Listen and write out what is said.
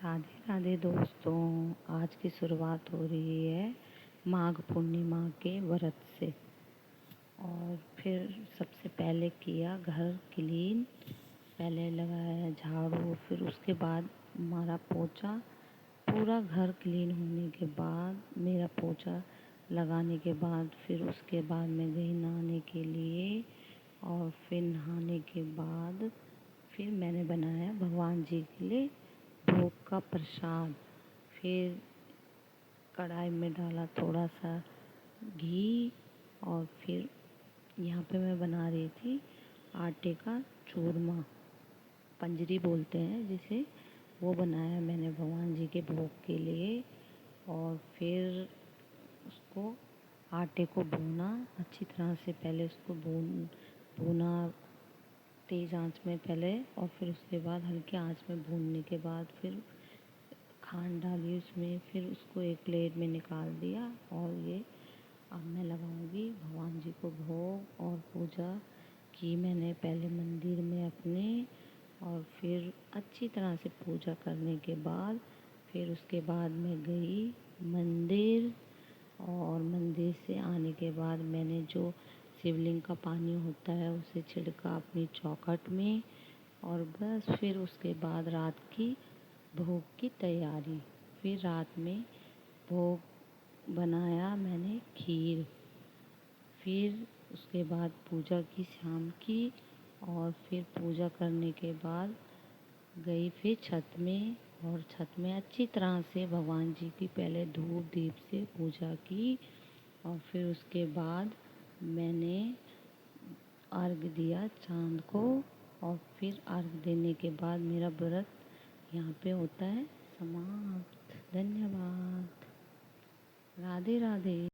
राधे राधे दोस्तों। आज की शुरुआत हो रही है माघ पूर्णिमा के व्रत से। और फिर सबसे पहले किया घर क्लीन, पहले लगाया झाड़ू, फिर उसके बाद मारा पोछा। पूरा घर क्लीन होने के बाद, मेरा पोछा लगाने के बाद, फिर उसके बाद मैं गई नहाने के लिए। और फिर नहाने के बाद फिर मैंने बनाया भगवान जी के लिए भोग का प्रसाद। फिर कढ़ाई में डाला थोड़ा सा घी, और फिर यहाँ पे मैं बना रही थी आटे का चूरमा, पंजरी बोलते हैं जिसे, वो बनाया मैंने भगवान जी के भोग के लिए। और फिर उसको आटे को भूना अच्छी तरह से, पहले उसको भूना तेज़ आंच में पहले, और फिर उसके बाद हल्की आंच में भूनने के बाद फिर खांड डाली उसमें, फिर उसको एक प्लेट में निकाल दिया। और ये अब मैं लगाऊंगी भगवान जी को भोग। और पूजा की मैंने पहले मंदिर में अपने, और फिर अच्छी तरह से पूजा करने के बाद फिर उसके बाद मैं गई मंदिर। और मंदिर से आने के बाद मैंने जो शिवलिंग का पानी होता है उसे छिड़का अपनी चौखट में। और बस फिर उसके बाद रात की भोग की तैयारी। फिर रात में भोग बनाया मैंने खीर। फिर उसके बाद पूजा की शाम की। और फिर पूजा करने के बाद गई फिर छत में, और छत में अच्छी तरह से भगवान जी की पहले धूप दीप से पूजा की। और फिर उसके बाद मैंने अर्घ दिया चाँद को। और फिर अर्घ देने के बाद मेरा व्रत यहाँ पे होता है समाप्त। धन्यवाद। राधे राधे।